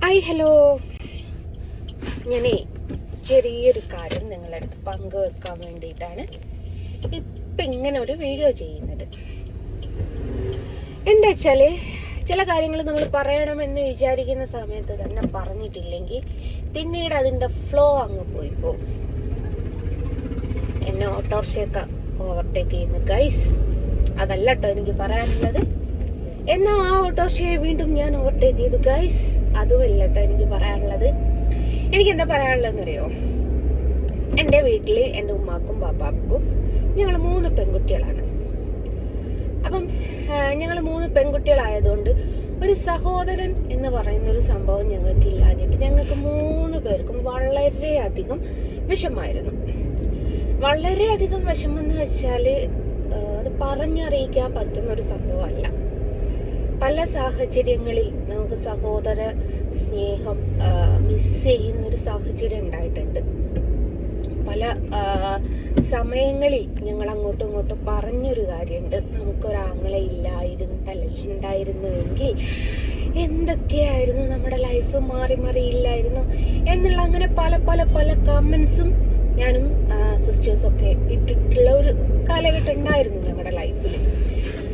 Hi hello, ഞാനേ ചെറിയൊരു കാര്യം നിങ്ങളുടെ അടുത്ത് പങ്കുവെക്കാൻ വേണ്ടിയിട്ടാണ് ഇപ്പം ഇങ്ങനെ ഒരു വീഡിയോ ചെയ്യുന്നത്. എന്താ വെച്ചാൽ ചില കാര്യങ്ങൾ നമ്മൾ പറയണമെന്ന് വിചാരിക്കുന്ന സമയത്ത് തന്നെ പറഞ്ഞിട്ടില്ലെങ്കിൽ പിന്നീട് അതിൻ്റെ ഫ്ലോ അങ്ങ് പോയി പോകും. എന്നെ ഓട്ടോറിക്ഷയൊക്കെ ഓവർടേക്ക് ചെയ്യുന്നു ഗൈസ്, അതല്ല കേട്ടോ എനിക്ക് പറയാനുള്ളത്. എന്നാൽ ആ ഓട്ടോറിക്ഷയെ വീണ്ടും ഞാൻ ഓവർടേക്ക് ചെയ്തു ഗൈസ്, അതുമല്ല കേട്ടോ എനിക്ക് പറയാനുള്ളത്. എനിക്ക് എന്താ പറയാനുള്ളതെന്ന് അറിയോ? എൻ്റെ വീട്ടിൽ എൻ്റെ ഉമ്മാക്കും പാപ്പാക്കും ഞങ്ങൾ 3 പെൺകുട്ടികളാണ്. അപ്പം ഞങ്ങൾ 3 പെൺകുട്ടികളായതുകൊണ്ട് ഒരു സഹോദരൻ എന്ന് പറയുന്ന ഒരു സംഭവം ഞങ്ങൾക്ക് ഇല്ലാഞ്ഞിട്ട് ഞങ്ങൾക്ക് 3 പേർക്കും വളരെയധികം വിഷമായിരുന്നു. വളരെയധികം വിഷമം എന്ന് വെച്ചാൽ അത് പറഞ്ഞറിയിക്കാൻ പറ്റുന്ന ഒരു സംഭവമല്ല. പല സാഹചര്യങ്ങളിൽ നമുക്ക് സഹോദര സ്നേഹം മിസ് ചെയ്യുന്നൊരു സാഹചര്യം ഉണ്ടായിട്ടുണ്ട്. പല സമയങ്ങളിൽ ഞങ്ങൾ അങ്ങോട്ടും ഇങ്ങോട്ടും പറഞ്ഞൊരു കാര്യമുണ്ട്, നമുക്കൊരാങ്ങളെ ഉണ്ടായിരുന്നുവെങ്കിൽ എന്തൊക്കെയായിരുന്നു നമ്മുടെ ലൈഫ്, മാറിയില്ലായിരുന്നു എന്നുള്ള അങ്ങനെ പല പല പല കമൻസും ഞാനും സിസ്റ്റേഴ്സും ഒക്കെ ഇട്ടിട്ടുള്ള ഒരു കാലഘട്ടം ഉണ്ടായിരുന്നു ഞങ്ങളുടെ ലൈഫിൽ.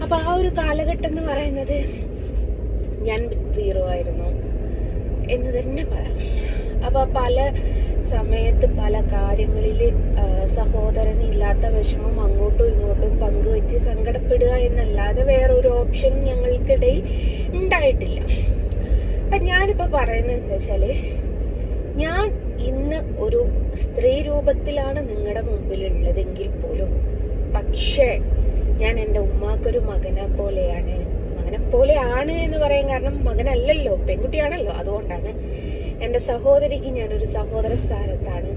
അപ്പോൾ ആ ഒരു കാലഘട്ടം എന്ന് പറയുന്നത് ഞാൻ ബിഗ് സീറോ ആയിരുന്നു എന്ന് തന്നെ പറയാം. അപ്പോൾ പല സമയത്ത് പല കാര്യങ്ങളിൽ സഹോദരനില്ലാത്ത വിഷമം അങ്ങോട്ടും ഇങ്ങോട്ടും പങ്കുവെച്ച് സങ്കടപ്പെടുക എന്നല്ലാതെ വേറൊരു ഓപ്ഷൻ ഞങ്ങൾക്കിടയിൽ ഉണ്ടായിട്ടില്ല. അപ്പം ഞാനിപ്പോൾ പറയുന്നത് എന്താ വെച്ചാൽ, ഞാൻ ഇന്ന് ഒരു സ്ത്രീ രൂപത്തിലാണ് നിങ്ങളുടെ മുമ്പിലുള്ളതെങ്കിൽ പോലും പക്ഷേ ഞാൻ എൻ്റെ ഉമ്മാക്കൊരു മകനെ പോലെയാണ് എന്ന് പറയാൻ കാരണം മകനല്ലല്ലോ, പെൺകുട്ടിയാണല്ലോ, അതുകൊണ്ടാണ്. എൻ്റെ സഹോദരിക്ക് ഞാനൊരു സഹോദര സ്ഥാനത്താണ്.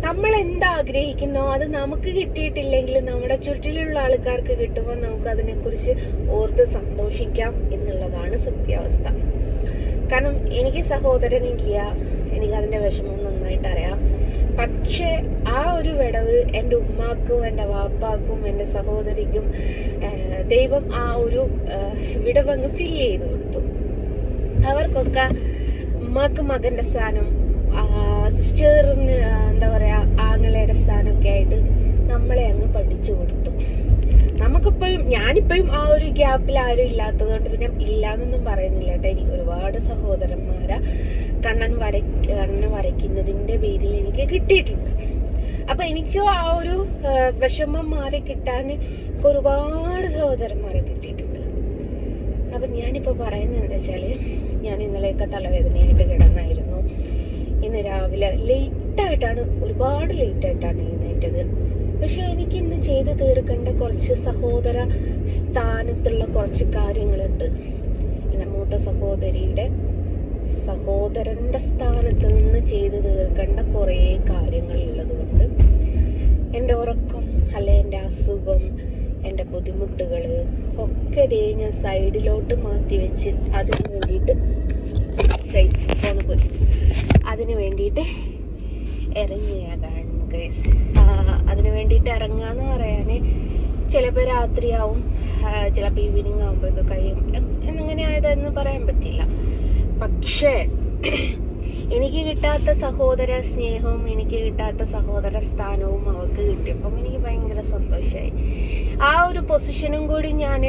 നമ്മൾ എന്താഗ്രഹിക്കുന്നോ അത് നമുക്ക് കിട്ടിയിട്ടില്ലെങ്കിൽ നമ്മുടെ ചുറ്റിലുള്ള ആൾക്കാർക്ക് കിട്ടുമ്പോൾ നമുക്ക് അതിനെക്കുറിച്ച് ഓർത്ത് സന്തോഷിക്കാം എന്നുള്ളതാണ് സത്യാവസ്ഥ. കാരണം എനിക്ക് സഹോദരനില്ല, എനിക്കതിൻ്റെ വിഷമം നന്നായിട്ട് അറിയാം. പക്ഷേ ആ ഒരു വിടവ് എൻ്റെ ഉമ്മാക്കും എൻ്റെ വാപ്പാക്കും എൻ്റെ സഹോദരിക്കും ദൈവം ആ ഒരു വിടവ് അങ്ങ് ഫില്ല് ചെയ്ത് കൊടുത്തു. അവർക്കൊക്കെ ഉമ്മാക്ക് മകൻ്റെ സ്ഥാനം, സിസ്റ്ററിന് എന്താ പറയുക ആങ്ങളയുടെ സ്ഥാനമൊക്കെ ആയിട്ട് നമ്മളെ അങ്ങ് പഠിച്ചു കൊടുത്തു. നമുക്കിപ്പോഴും ഞാനിപ്പോഴും ആ ഒരു ഗ്യാപ്പിൽ ആരും ഇല്ലാത്തത് കൊണ്ട് പിന്നെ ഇല്ലാന്നൊന്നും പറയുന്നില്ല കേട്ടോ. എനിക്ക് ഒരുപാട് സഹോദരന്മാരെ കണ്ണൻ വരയ്ക്കുന്നതിൻ്റെ പേരിൽ എനിക്ക് കിട്ടിയിട്ടുണ്ട്. അപ്പം എനിക്ക് ആ ഒരു വിഷമം മാറി കിട്ടാൻ എനിക്ക് ഒരുപാട് സഹോദരന്മാരെ കിട്ടിയിട്ടുണ്ട്. അപ്പം ഞാനിപ്പോൾ പറയുന്നത് എന്താ വെച്ചാൽ, ഞാൻ ഇന്നലെയൊക്കെ തലവേദനയായിട്ട് കിടന്നായിരുന്നു. ഇന്ന് രാവിലെ ഒരുപാട് ലേറ്റായിട്ടാണ് എഴുന്നേറ്റത്. പക്ഷെ എനിക്ക് ഇന്ന് ചെയ്ത് തീർക്കേണ്ട കുറച്ച് സഹോദര സ്ഥാനത്തുള്ള കുറച്ച് കാര്യങ്ങളുണ്ട്. എൻ്റെ മൂത്ത സഹോദരൻ്റെ സ്ഥാനത്ത് നിന്ന് ചെയ്ത് തീർക്കേണ്ട കുറേ കാര്യങ്ങളുള്ളത് കൊണ്ട് എൻ്റെ ഉറക്കം അല്ലെ എൻ്റെ അസുഖം, എൻ്റെ ബുദ്ധിമുട്ടുകൾ ഒക്കെ ഞാൻ സൈഡിലോട്ട് മാറ്റി വെച്ച് അതിന് വേണ്ടിയിട്ട് ഇറങ്ങിയാണ് ഗൈസ്. അതിന് വേണ്ടിയിട്ട് ഇറങ്ങാന്ന് പറയാൻ ചിലപ്പോൾ രാത്രിയാവും, ചിലപ്പോൾ ഈവനിങ് ആകുമ്പോഴൊക്കെ കഴിയും. എങ്ങനെ ആയതെന്ന് പറയാൻ പറ്റില്ല. പക്ഷേ എനിക്ക് കിട്ടാത്ത സഹോദര സ്നേഹവും എനിക്ക് കിട്ടാത്ത സഹോദര സ്ഥാനവും അവർക്ക് കിട്ടിയപ്പം എനിക്ക് ഭയങ്കര സന്തോഷമായി. ആ ഒരു പൊസിഷനും കൂടി ഞാൻ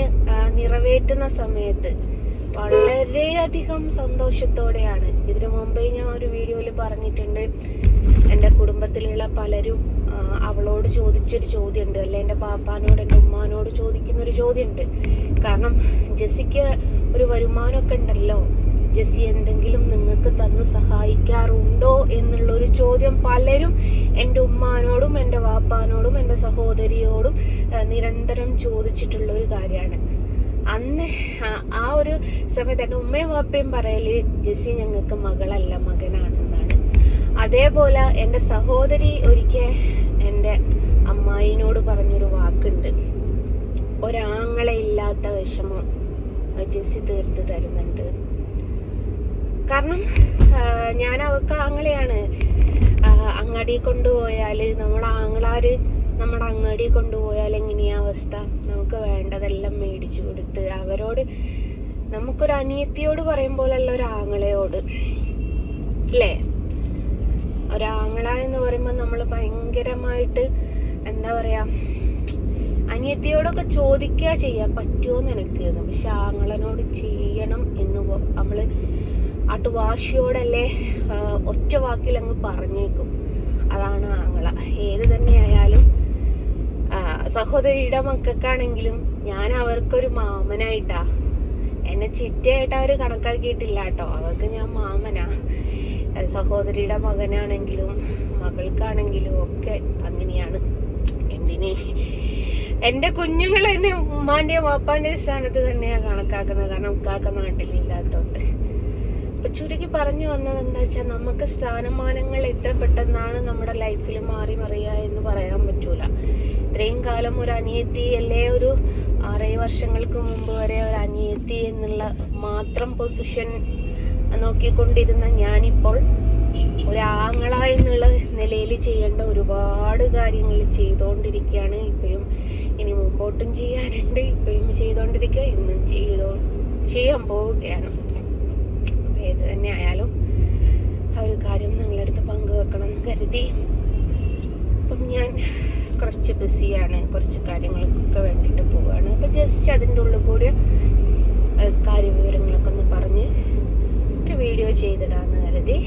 നിറവേറ്റുന്ന സമയത്ത് വളരെയധികം സന്തോഷത്തോടെയാണ്. ഇതിനു മുമ്പേ ഞാൻ ഒരു വീഡിയോയിൽ പറഞ്ഞിട്ടുണ്ട്, എൻ്റെ കുടുംബത്തിലുള്ള പലരും അവളോട് ചോദിച്ചൊരു ചോദ്യമുണ്ട്, അല്ലെ എൻ്റെ പാപ്പാനോട് എൻ്റെ ഉമ്മാനോട് ചോദിക്കുന്നൊരു ചോദ്യമുണ്ട്. കാരണം ജെസ്സിക്ക് ഒരു വരുമാനമൊക്കെ ഉണ്ടല്ലോ, ജെസ്സി എന്തെങ്കിലും നിങ്ങൾക്ക് തന്ന് സഹായിക്കാറുണ്ടോ എന്നുള്ളൊരു ചോദ്യം പലരും എൻ്റെ ഉമ്മാനോടും എൻ്റെ വാപ്പാനോടും എൻ്റെ സഹോദരിയോടും നിരന്തരം ചോദിച്ചിട്ടുള്ള ഒരു കാര്യമാണ്. അന്ന് ആ ഒരു സമയത്ത് എൻ്റെ ഉമ്മയും വാപ്പയും പറയല് ജെസ്സി ഞങ്ങൾക്ക് മകളല്ല മകനാണെന്നാണ്. അതേപോലെ എൻ്റെ സഹോദരി ഒരിക്കൽ എൻ്റെ അമ്മായിനോട് പറഞ്ഞൊരു വാക്കുണ്ട്, ഒരാങ്ങളെ ഇല്ലാത്ത വിഷമം ജെസ്സി തീർത്ത് തരുന്നുണ്ട്. കാരണം ഞാൻ അവൾക്ക് ആങ്ങളെയാണ്. അങ്ങാടി കൊണ്ടുപോയാൽ നമ്മുടെ അങ്ങാടി കൊണ്ടുപോയാൽ എങ്ങനെയാ അവസ്ഥ? നമുക്ക് വേണ്ടതെല്ലാം മേടിച്ചു കൊടുത്ത് അവരോട് നമുക്കൊരു അനിയത്തിയോട് പറയും പോലല്ല ഒരു ആങ്ങളയോട്. അല്ലേ? ഒരാങ്ങള എന്ന് പറയുമ്പോൾ നമ്മൾ ഭയങ്കരമായിട്ട് എന്താ പറയാ, അനിയത്തിയോടൊക്കെ ചോദിക്കുക ചെയ്യാൻ പറ്റുമോ നിനക്ക്, പക്ഷെ ആങ്ങളനോട് ചെയ്യണം എന്ന് നമ്മള് വാശിയോടല്ലേ ഒറ്റ വാക്കിൽ അങ്ങ് പറഞ്ഞേക്കും. അതാണ് ആങ്ങള. ഏത് തന്നെയായാലും സഹോദരിയുടെ മക്കൾക്കാണെങ്കിലും ഞാൻ അവർക്കൊരു മാമനായിട്ടാ, എന്നെ ചിറ്റയായിട്ട് അവര് കണക്കാക്കിയിട്ടില്ല കേട്ടോ. അവർക്ക് ഞാൻ മാമനാ. സഹോദരിയുടെ മകനാണെങ്കിലും മകൾക്കാണെങ്കിലും ഒക്കെ അങ്ങനെയാണ്. എന്തിന് എന്റെ കുഞ്ഞുങ്ങൾ എന്നെ ഉമ്മാന്റെയും വാപ്പാന്റെയും സ്ഥാനത്ത് തന്നെയാ കണക്കാക്കുന്നത്. കാരണം ഉക്കാക്ക നാട്ടിലില്ലാത്തോണ്ട്. അപ്പൊ ചുരുക്കി പറഞ്ഞു വന്നത് എന്താ വെച്ചാൽ, നമുക്ക് സ്ഥാനമാനങ്ങൾ എത്ര പെട്ടെന്നാണ് നമ്മുടെ ലൈഫിൽ മാറി മറിയുക എന്ന് പറയാൻ പറ്റൂല. ഇത്രയും കാലം ഒരു അനിയത്തി അല്ലേ, ഒരു 6 വർഷങ്ങൾക്ക് മുമ്പ് വരെ ഒരു അനിയത്തി എന്നുള്ള മാത്രം പൊസിഷൻ നോക്കിക്കൊണ്ടിരുന്ന ഞാനിപ്പോൾ ഒരാങ്ങള എന്നുള്ള നിലയിൽ ചെയ്യേണ്ട ഒരുപാട് കാര്യങ്ങൾ ചെയ്തുകൊണ്ടിരിക്കുകയാണ്. ഇപ്പോഴും ഇനി മുമ്പോട്ടും ചെയ്യാനുണ്ട്. ഇപ്പോഴും ചെയ്തുകൊണ്ടിരിക്കുക, ഇന്നും ചെയ്യാൻ പോവുകയാണ്. അപ്പം ഏത് തന്നെ ആയാലും ആ ഒരു കാര്യം നിങ്ങളടുത്ത് പങ്കുവെക്കണം എന്ന് കരുതി. അപ്പം ഞാൻ കുറച്ച് ബിസിയാണ്, കുറച്ച് കാര്യങ്ങൾക്കൊക്കെ വേണ്ടിയിട്ട് പോവുകയാണ്. അപ്പം ജസ്റ്റ് അതിൻ്റെ ഉള്ളിൽ കൂടി കാര്യവിവരങ്ങളൊക്കെ ഒന്ന് പറഞ്ഞ് ഒരു വീഡിയോ ചെയ്തിടാന്ന് കരുതി.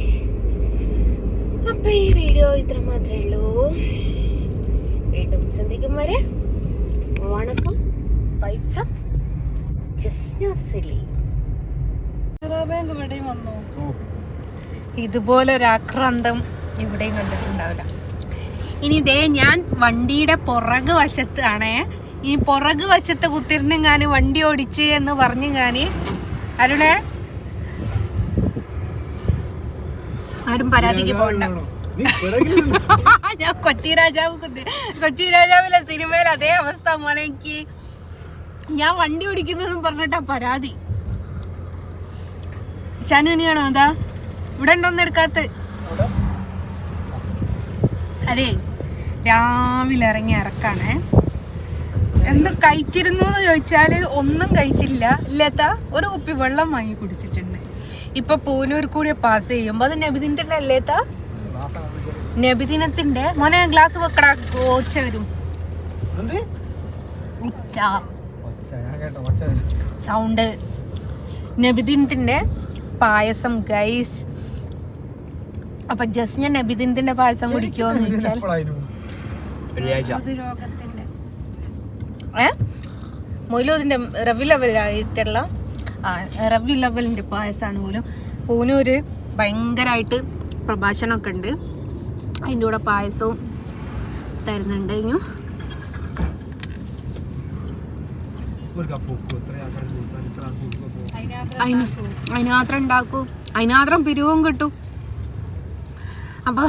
അപ്പൊ ഈ വീഡിയോ ഇത്ര മാത്രമേ ഉള്ളൂ. വീണ്ടും സന്ധിക്കും വരെ വണക്കം. Bye from Jasna Saleem. ഇതുപോലൊരാക്രാന്തം ഇവിടെയും കണ്ടിട്ടുണ്ടാവില്ല. ഇനി ഇതേ ഞാൻ വണ്ടിയുടെ പുറകു വശത്ത് ആണേ. ഈ പുറകു വശത്ത് കുത്തിരുന്ന് ഞാൻ വണ്ടി ഓടിച്ച് എന്ന് പറഞ്ഞു ഞാൻ അരുണേ, ആരും പരാതിക്ക് പോകണ്ട. ഞാൻ കൊച്ചി രാജാവിലെ സിനിമയിൽ അതേ അവസ്ഥ മോനെ. എനിക്ക് ഞാൻ വണ്ടി ഓടിക്കുന്നതെന്ന് പറഞ്ഞിട്ടാ പരാതി. ഷാനുവിനെയാണോ അതാ ഇവിടെ ഉണ്ടോന്ന് എടുക്കാത്ത? അതെ, രാവിലെ ഇറങ്ങി ഇറക്കാണേ. എന്ത് കഴിച്ചിരുന്നു എന്ന് ചോദിച്ചാല് ഒന്നും കഴിച്ചില്ല. ഇല്ലാത്ത ഒരു കുപ്പി വെള്ളം വാങ്ങി കുടിച്ചിട്ടുണ്ട്. ഇപ്പൊ പൂനൂർ കൂടി പാസ് ചെയ്യുമ്പോ അത് നബിദിനത്തിന്റെ അല്ലേത്ത? നബിദിനത്തിന്റെ മോനെ ഗ്ലാസ് വെക്കടാ, കോച്ച വരും സൗണ്ട്. നബിദിനത്തിന്റെ പായസം ഗൈസ്. അപ്പൊ ജസ്റ്റ് ഞാൻ നബിദിനത്തിന്റെ പായസം കുടിക്കുമോന്ന് ചോദിച്ചാൽ മൊയിലൂതിന്റെ റവി ലെവലായിട്ടുള്ള റവി ലെവലിന്റെ പായസമാണ് പോലും. പൂനൂര് ഭയങ്കരമായിട്ട് പ്രഭാഷണമൊക്കെ ഉണ്ട്. അതിൻ്റെ കൂടെ പായസവും തരുന്നുണ്ട്. ഇനി അതിനാത്രം ഉണ്ടാക്കും, അതിനാത്രം പിരിവും കിട്ടും. അപ്പോൾ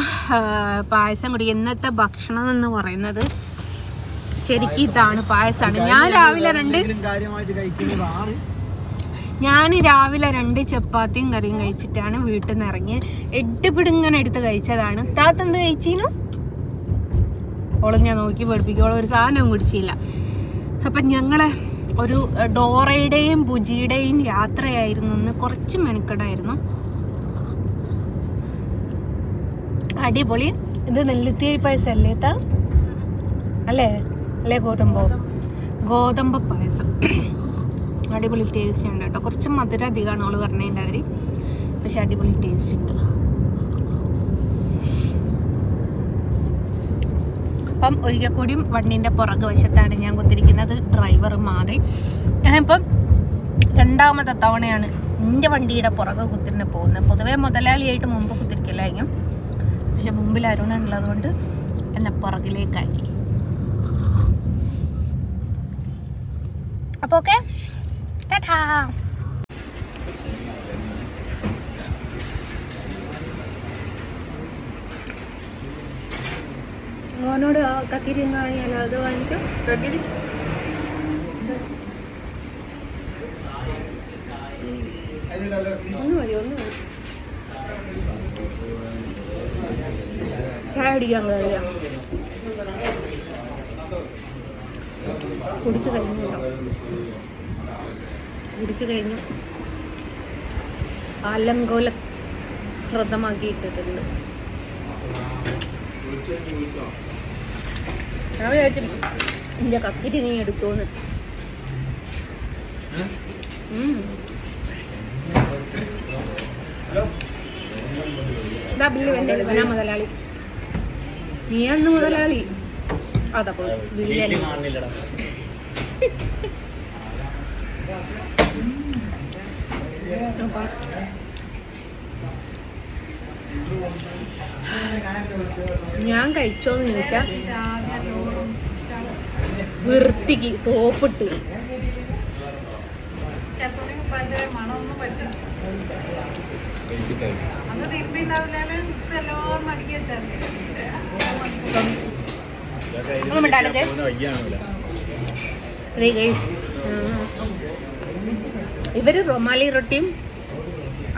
പായസം കൂടി. ഇന്നത്തെ ഭക്ഷണം എന്ന് പറയുന്നത് ശരിക്കും ഇതാണ്, പായസമാണ്. ഞാൻ രാവിലെ 2 ചപ്പാത്തിയും കറിയും കഴിച്ചിട്ടാണ് വീട്ടിൽ നിന്ന് ഇറങ്ങി. 8 പിടുങ്ങനെ എടുത്ത് കഴിച്ചതാണ്. താത്ത എന്ത് കഴിച്ചീനു? ഓളും ഞാൻ നോക്കി പഠിപ്പിക്കോളും ഒരു സാധനവും കുടിച്ചില്ല. അപ്പം ഞങ്ങളെ ഒരു ഡോറയുടെയും ബുജിയുടെയും യാത്രയായിരുന്നു. ഇന്ന് കുറച്ച് മെനക്കെടായിരുന്നു. അടിപൊളി. ഇത് നെല്ലിത്തേരി പായസം അല്ലേ താ? അല്ലേ ഗോതമ്പ് പായസം. അടിപൊളി ടേസ്റ്റ് ഉണ്ട് കേട്ടോ. കുറച്ച് മധുരം അധികമാണ് അവള് പറഞ്ഞതിൻ്റെ അതിൽ, പക്ഷെ അടിപൊളി ടേസ്റ്റ് ഉണ്ട്. അപ്പം ഒരിക്കൽ കൂടിയും വണ്ടീൻ്റെ പുറകു വശത്താണ് ഞാൻ കുത്തിരിക്കുന്നത്. ഡ്രൈവർ മാറി. ഞാനിപ്പം 2ാമത്തെ തവണയാണ് എൻ്റെ വണ്ടിയുടെ പുറകെ കുത്തിരിന് പോകുന്നത്. പൊതുവേ മുതലാളിയായിട്ട് മുമ്പ് കുത്തിരിക്കില്ലായിരിക്കും, പക്ഷെ മുമ്പിൽ അരുണുള്ളതുകൊണ്ട് എന്നെ പുറകിലേക്കാക്കി. അപ്പോൾ ഓക്കെ, ടാറ്റാ. മോനോട് കക്കിരി വാങ്ങിയാലോ? അത് വാങ്ങിക്കും. കക്കിരി ഒന്ന് മതി. ചായ അടിക്കാൻ കഴിയാം. കുടിച്ചു കഴിഞ്ഞു. അലങ്കോല വ്രതമാക്കിയിട്ടിട്ടുണ്ട്. ഞാൻ വിചാരിച്ചു എൻ്റെ കക്കിരി നീ എടുത്തോന്ന്. ബില്ല് വേണ്ട ഞാൻ മുതലാളി, നീ അന്ന് മുതലാളി. അതപ്പോ ബില്ല് ഞാൻ കഴിച്ചോന്ന് ചോദിച്ചാ വൃത്തിക്ക് സോപ്പിട്ട് ഇവര് റൊമാലി റൊട്ടിയും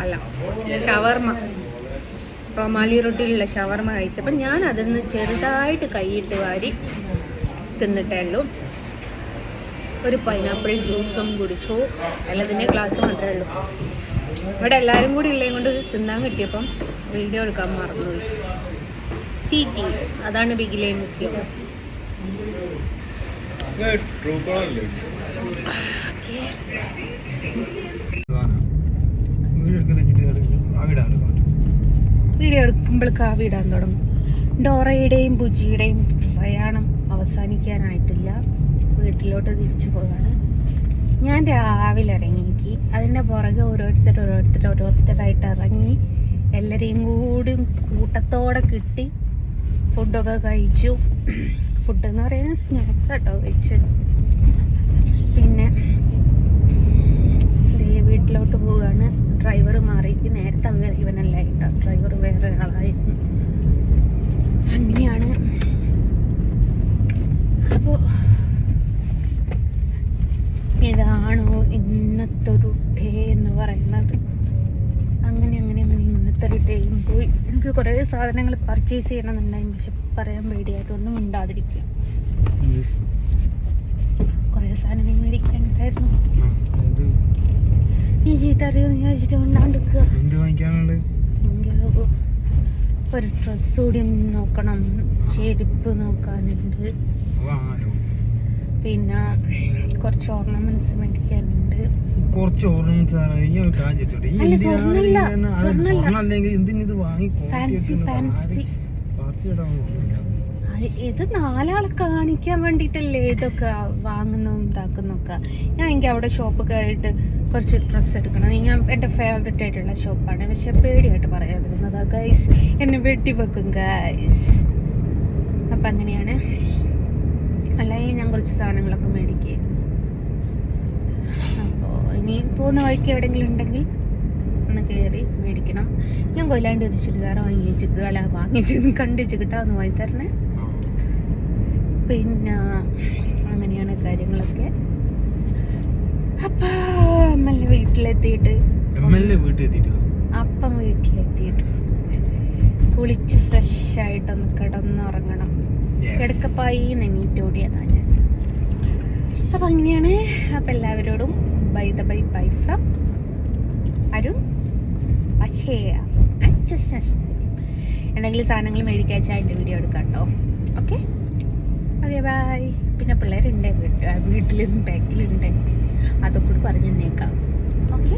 അല്ല ഷവർമ, റൊമാലി റൊട്ടിയിലുള്ള ഷവർമ കഴിച്ചപ്പോൾ ഞാൻ അതിന്ന് ചെറുതായിട്ട് കൈയിട്ട് വാരി തിന്നിട്ടേ ഉള്ളൂ. ഒരു പൈനാപ്പിൾ ജ്യൂസും കുടിച്ചു. എല്ലാത്തിൻ്റെ ഗ്ലാസ് മാത്രമേ ഉള്ളൂ. ഇവിടെ എല്ലാവരും കൂടി ഉള്ളത് കൊണ്ട് തിന്നാൻ കിട്ടിയപ്പം വീഡിയോ എടുക്കാൻ മറന്നുപോയി. തീറ്റി അതാണ് ബിഗിലെ മുഖ്യം. വീഡിയോ എടുക്കുമ്പോഴേക്ക് ആ വീടാൻ തുടങ്ങും. ഡോറയുടെയും ബുജിയുടെയും പ്രയാണം അവസാനിക്കാനായിട്ടില്ല. വീട്ടിലോട്ട് തിരിച്ചു പോകാണ്. ഞാൻ രാവിലെ ഇറങ്ങി, അതിൻ്റെ പുറകെ ഓരോരുത്തരായിട്ട് ഇറങ്ങി എല്ലാവരെയും കൂടി കൂട്ടത്തോടെ കിട്ടി ഫുഡൊക്കെ കഴിച്ചു. ഫുഡ് എന്ന് പറയുന്നത് സ്നാക്സ് കേട്ടോ കഴിച്ചത്. പിന്നെ വീട്ടിലോട്ട് പോവുകയാണ്. ഡ്രൈവർ മാറിക്ക് നേരത്തെ ഇവനല്ല കേട്ടോ, ഡ്രൈവർ വേറെ ഒരാളായിരുന്നു. അങ്ങനെയാണ്. അപ്പോൾ ഇതാണോ ഇന്നത്തെ ഒരു ഡേ എന്ന് പറയുന്നത്. അങ്ങനെ ഇന്നത്തെ ഒരു ഡേയും പോയി. എനിക്ക് കുറേ സാധനങ്ങൾ പർച്ചേസ് ചെയ്യണമെന്നുണ്ടായിരുന്നു, പക്ഷെ പറയാൻ പേടിയായതുകൊണ്ട് മിണ്ടാതിരിക്കുക. കുറേ സാധനങ്ങൾ മേടിക്കാനുണ്ടായിരുന്നു. നീ ചീത്ത അറിയുമെന്ന് വിചാരിച്ചിട്ട് മിണ്ടാണ്ടിരിക്കുക. ഒരു ഡ്രസ് കൂടി നോക്കണം, ചെരുപ്പ് നോക്കാനുണ്ട്, പിന്നെ കുറച്ച് ഓർണമെന്റ്സ് മേടിക്കാനുണ്ട്. കുറച്ച് ഓർണമെന്റ്സ് ഇത് നാലാളെ കാണിക്കാൻ വേണ്ടിട്ടല്ലേ ഇതൊക്കെ വാങ്ങുന്നതും ഇതാക്കുന്നൊക്കെ. ഞാൻ എനിക്ക് അവിടെ ഷോപ്പ് കയറിയിട്ട് കുറച്ച് ഡ്രസ്സ് എടുക്കണം. ഞാൻ എൻ്റെ ഫേവറേറ്റ് ആയിട്ടുള്ള ഷോപ്പാണ്, പക്ഷെ പേടിയായിട്ട് പറയാതിരുന്നതാ ഗൈസ്, എന്നെ വെട്ടിവെക്കും ഗൈസ്. അപ്പം അങ്ങനെയാണ്. അല്ലെങ്കിൽ ഞാൻ കുറച്ച് സാധനങ്ങളൊക്കെ മേടിക്കുകയായിരുന്നു. അപ്പോൾ ഇനി പോകുന്ന വഴിക്ക് എവിടെയെങ്കിലും ഉണ്ടെങ്കിൽ ഒന്ന് കയറി മേടിക്കണം. ഞാൻ കൊല്ലാണ്ട് ഒരു ചുരിദാർ വാങ്ങിച്ച് കണ്ടിച്ച് കിട്ടാമെന്ന് വാങ്ങി തരണേ. പിന്നെ അങ്ങനെയാണ് കാര്യങ്ങളൊക്കെ. അപ്പോൾ അമ്മ വീട്ടിലെത്തിയിട്ട് കുളിച്ച് ഫ്രഷായിട്ടൊന്ന് കിടന്നുറങ്ങണം. കിടക്കപ്പായി എണീറ്റോടിയതാ ഞാൻ. അപ്പം അങ്ങനെയാണ്. അപ്പം എല്ലാവരോടും ബൈ ഫ്രം അരുൺ. എന്തെങ്കിലും സാധനങ്ങൾ മേടിക്കാൻ വെച്ചാൽ അതിൻ്റെ വീഡിയോ എടുക്കാം കേട്ടോ. Okay bye. പിന്നെ പിള്ളേരുണ്ട് വീട്ടിലും ബാക്കിലുണ്ട്, അതൊക്കെ പറഞ്ഞേക്കാം. ഓക്കെ.